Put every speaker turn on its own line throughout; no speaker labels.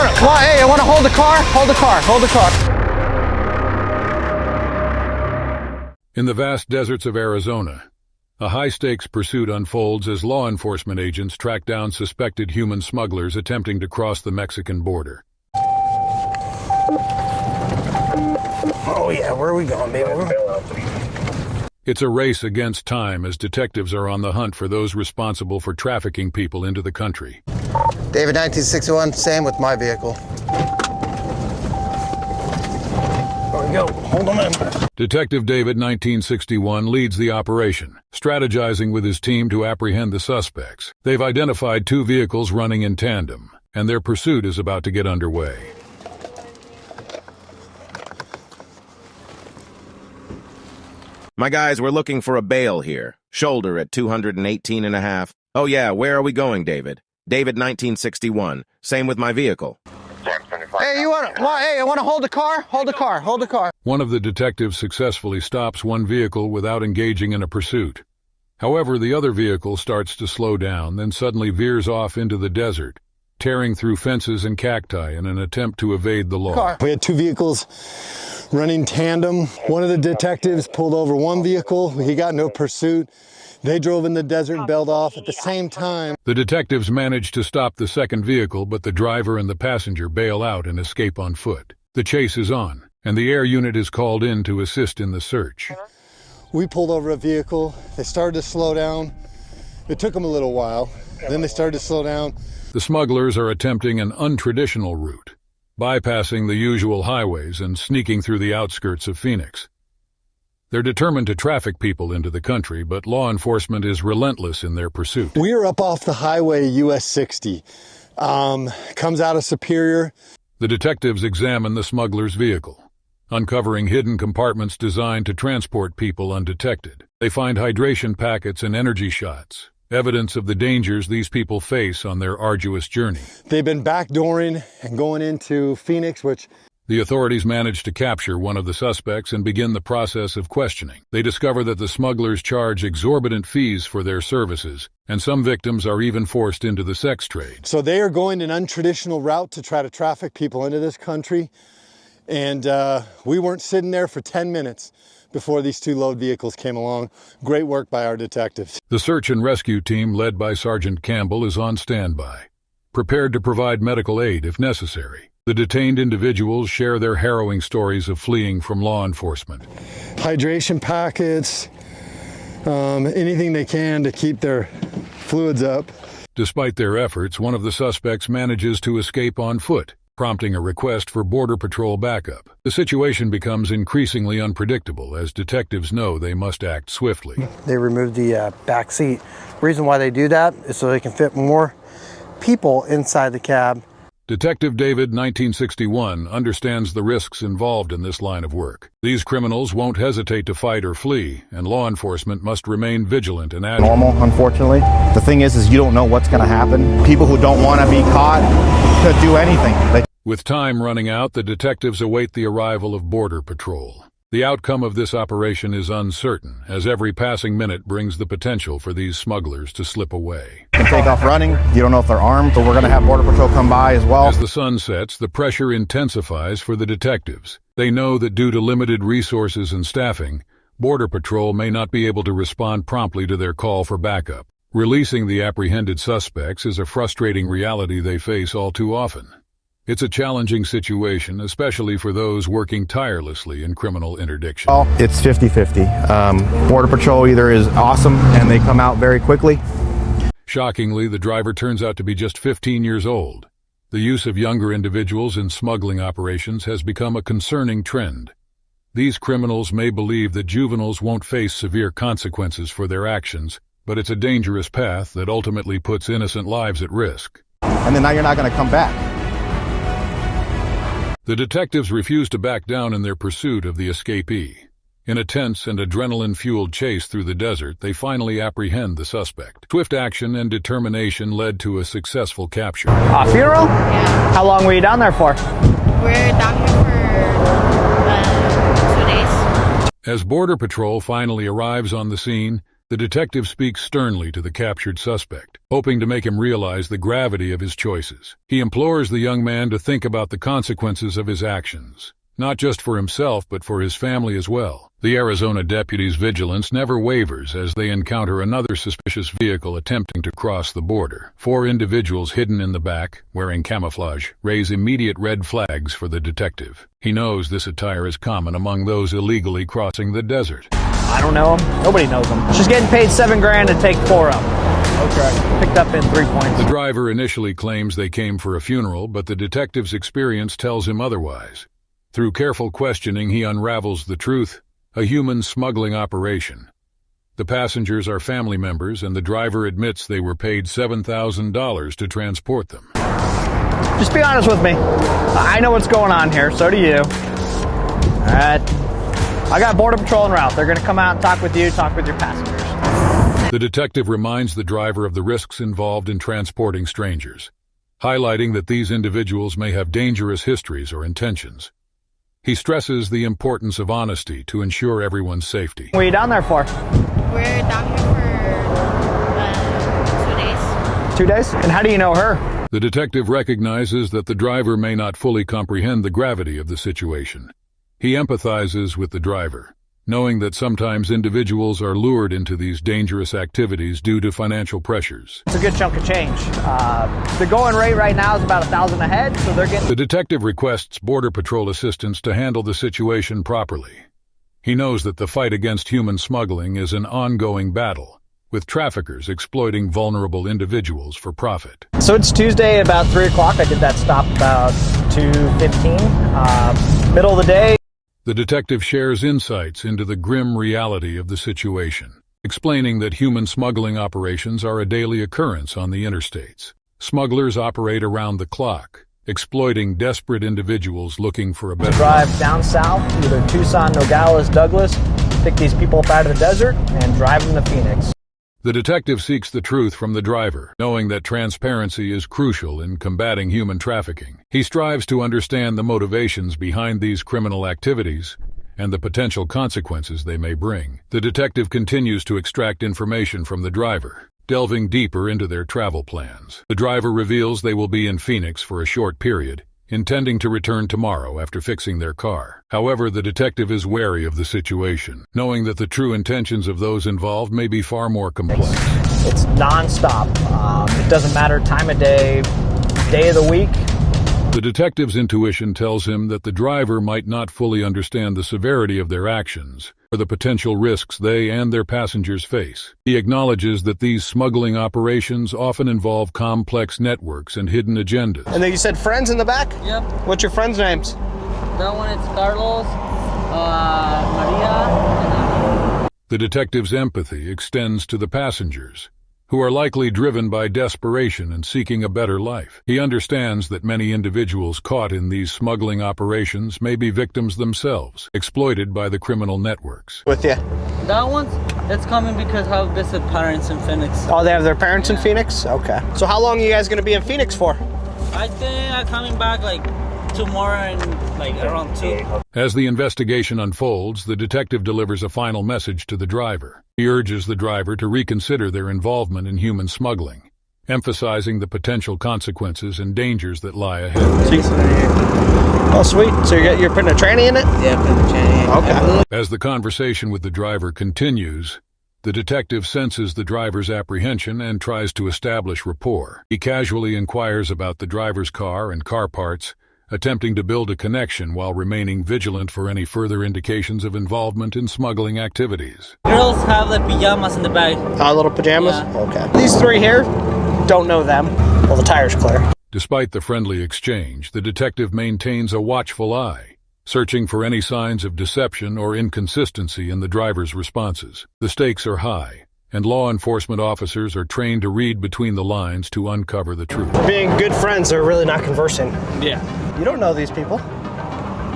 I want to hold the car. Hold the car. Hold the car.
In the vast deserts of Arizona, a high-stakes pursuit unfolds as law enforcement agents track down suspected human smugglers attempting to cross the Mexican border.
Oh yeah, where are we going, baby?
It's a race against time as detectives are on the hunt for those responsible for trafficking people into the country.
David, 1961, same with my vehicle. There we go. Hold on in.
Detective David, 1961, leads the operation, strategizing with his team to apprehend the suspects. They've identified two vehicles running in tandem, and their pursuit is about to get underway.
My guys, we're looking for a bail here. Shoulder at 218 and a half. Oh yeah, where are we going, David? David, 1961. Same with my vehicle.
Hey, I want to hold the car. Hold the car. Hold the car.
One of the detectives successfully stops one vehicle without engaging in a pursuit. However, the other vehicle starts to slow down, then suddenly veers off into the desert, tearing through fences and cacti in an attempt to evade the law.
We had two vehicles running tandem. One of the detectives pulled over one vehicle. He got no pursuit. They drove in the desert and bailed off at the same time.
The detectives manage to stop the second vehicle, but the driver and the passenger bail out and escape on foot. The chase is on, and the air unit is called in to assist in the search.
We pulled over a vehicle. They started to slow down. It took them a little while. Then they started to slow down.
The smugglers are attempting an untraditional route, bypassing the usual highways and sneaking through the outskirts of Phoenix. They're determined to traffic people into the country, but law enforcement is relentless in their pursuit.
We are up off the highway US 60. Comes out of Superior.
The detectives examine the smuggler's vehicle, uncovering hidden compartments designed to transport people undetected. They find hydration packets and energy shots, evidence of the dangers these people face on their arduous journey.
They've been backdooring and going into Phoenix, which...
The authorities manage to capture one of the suspects and begin the process of questioning. They discover that the smugglers charge exorbitant fees for their services, and some victims are even forced into the sex trade.
So they are going an untraditional route to try to traffic people into this country, and we weren't sitting there for 10 minutes before these two load vehicles came along. Great work by our detectives.
The search and rescue team, led by Sergeant Campbell, is on standby, prepared to provide medical aid if necessary. The detained individuals share their harrowing stories of fleeing from law enforcement.
Hydration packets, anything they can to keep their fluids up.
Despite their efforts, one of the suspects manages to escape on foot, prompting a request for Border Patrol backup. The situation becomes increasingly unpredictable as detectives know they must act swiftly.
They removed the back seat. The reason why they do that is so they can fit more people inside the cab.
Detective David, 1961, understands the risks involved in this line of work. These criminals won't hesitate to fight or flee, and law enforcement must remain vigilant and agile.
Normal, unfortunately. The thing is you don't know what's going to happen. People who don't want to be caught could do anything.
With time running out, the detectives await the arrival of Border Patrol. The outcome of this operation is uncertain, as every passing minute brings the potential for these smugglers to slip away.
They take off running. You don't know if they're armed, but we're going to have Border Patrol come by as well.
As the sun sets, the pressure intensifies for the detectives. They know that due to limited resources and staffing, Border Patrol may not be able to respond promptly to their call for backup. Releasing the apprehended suspects is a frustrating reality they face all too often. It's a challenging situation, especially for those working tirelessly in criminal interdiction.
Well, it's 50-50. Border Patrol either is awesome and they come out very quickly.
Shockingly, the driver turns out to be just 15 years old. The use of younger individuals in smuggling operations has become a concerning trend. These criminals may believe that juveniles won't face severe consequences for their actions, but it's a dangerous path that ultimately puts innocent lives at risk.
And then now you're not going to come back.
The detectives refuse to back down in their pursuit of the escapee. In a tense and adrenaline-fueled chase through the desert, they finally apprehend the suspect. Swift action and determination led to a successful capture.
Funeral?
Yeah.
How long were you down there for?
We're down here for 2 days.
As Border Patrol finally arrives on the scene, The detective speaks sternly to the captured suspect, hoping to make him realize the gravity of his choices. He implores the young man to think about the consequences of his actions, not just for himself but for his family as well. The Arizona deputies' vigilance never wavers as they encounter another suspicious vehicle attempting to cross the border. 4 individuals hidden in the back, wearing camouflage, raise immediate red flags for the detective. He knows this attire is common among those illegally crossing the desert.
I don't know him. Nobody knows him. She's getting paid $7 grand to take 4 of them. Okay. Picked up in 3 points.
The driver initially claims they came for a funeral, but the detective's experience tells him otherwise. Through careful questioning, he unravels the truth: a human smuggling operation. The passengers are family members, and the driver admits they were paid $7,000 to transport them.
Just be honest with me. I know what's going on here. So do you. Alright. I got Border Patrol en route. They're going to come out and talk with you, talk with your passengers.
The detective reminds the driver of the risks involved in transporting strangers, highlighting that these individuals may have dangerous histories or intentions. He stresses the importance of honesty to ensure everyone's safety.
What are you down there for?
We're down here for 2 days.
2 days? And how do you know her?
The detective recognizes that the driver may not fully comprehend the gravity of the situation. He empathizes with the driver, knowing that sometimes individuals are lured into these dangerous activities due to financial pressures.
It's a good chunk of change. The going rate right now is about $1,000 a head, so they're getting...
The detective requests Border Patrol assistance to handle the situation properly. He knows that the fight against human smuggling is an ongoing battle, with traffickers exploiting vulnerable individuals for profit.
So it's Tuesday about 3 o'clock. I did that stop about 2:15. Middle of the day.
The detective shares insights into the grim reality of the situation, explaining that human smuggling operations are a daily occurrence on the interstates. Smugglers operate around the clock, exploiting desperate individuals looking for a better life.
Drive down south, either Tucson, Nogales, Douglas, pick these people up out of the desert, and drive them to Phoenix.
The detective seeks the truth from the driver, knowing that transparency is crucial in combating human trafficking. He strives to understand the motivations behind these criminal activities and the potential consequences they may bring. The detective continues to extract information from the driver, delving deeper into their travel plans. The driver reveals they will be in Phoenix for a short period, intending to return tomorrow after fixing their car. However, the detective is wary of the situation, knowing that the true intentions of those involved may be far more complex.
It's non-stop. It doesn't matter time of day of the week.
The detective's intuition tells him that the driver might not fully understand the severity of their actions or the potential risks they and their passengers face. He acknowledges that these smuggling operations often involve complex networks and hidden agendas.
And then you said friends in the back?
Yep.
What's your friends' names?
That one is Carlos, Maria.
The detective's empathy extends to the passengers, who are likely driven by desperation and seeking a better life. He understands that many individuals caught in these smuggling operations may be victims themselves, exploited by the criminal networks.
With you.
That one, it's coming because I have visit parents in Phoenix.
Oh, they have their parents in Phoenix? Okay. So how long are you guys going to be in Phoenix for?
I think I'm coming back like tomorrow and like around 2.
As the investigation unfolds, the detective delivers a final message to the driver. He urges the driver to reconsider their involvement in human smuggling, emphasizing the potential consequences and dangers that lie ahead.
Oh, sweet. So you're putting a tranny in it?
Yeah, putting a tranny in.
Okay.
As the conversation with the driver continues, the detective senses the driver's apprehension and tries to establish rapport. He casually inquires about the driver's car and car parts, attempting to build a connection while remaining vigilant for any further indications of involvement in smuggling activities.
Girls have the pajamas in the bag.
Little pajamas?
Yeah.
Okay. These 3 here, don't know them. Well, the tire's clear.
Despite the friendly exchange, the detective maintains a watchful eye, searching for any signs of deception or inconsistency in the driver's responses. The stakes are high, and law enforcement officers are trained to read between the lines to uncover the truth.
Being good friends, they're really not conversing.
Yeah.
You don't know these people.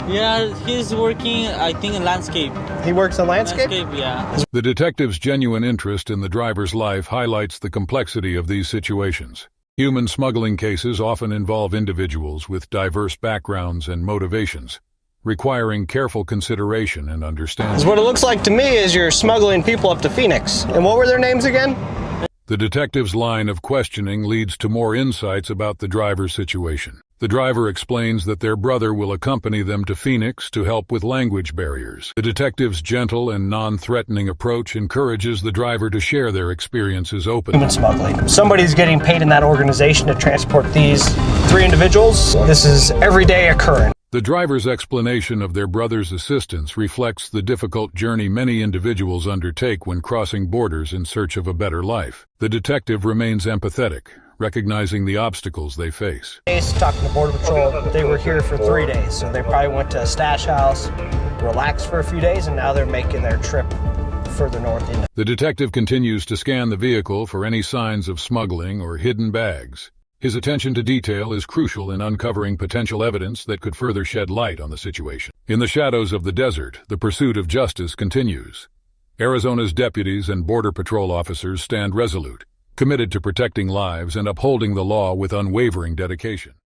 Yeah, he's working, I think, in landscape.
He works in landscape?
Yeah.
The detective's genuine interest in the driver's life highlights the complexity of these situations. Human smuggling cases often involve individuals with diverse backgrounds and motivations, requiring careful consideration and understanding.
Because what it looks like to me is you're smuggling people up to Phoenix. And what were their names again?
The detective's line of questioning leads to more insights about the driver's situation. The driver explains that their brother will accompany them to Phoenix to help with language barriers. The detective's gentle and non-threatening approach encourages the driver to share their experiences openly.
Human smuggling. Somebody's getting paid in that organization to transport these 3 individuals. This is everyday occurrence.
The driver's explanation of their brother's assistance reflects the difficult journey many individuals undertake when crossing borders in search of a better life. The detective remains empathetic, recognizing the obstacles they face.
Talking to Border Patrol, they were here for 3 days, so they probably went to a stash house, relaxed for a few days, and now they're making their trip further north.
The detective continues to scan the vehicle for any signs of smuggling or hidden bags. His attention to detail is crucial in uncovering potential evidence that could further shed light on the situation. In the shadows of the desert, the pursuit of justice continues. Arizona's deputies and Border Patrol officers stand resolute, committed to protecting lives and upholding the law with unwavering dedication.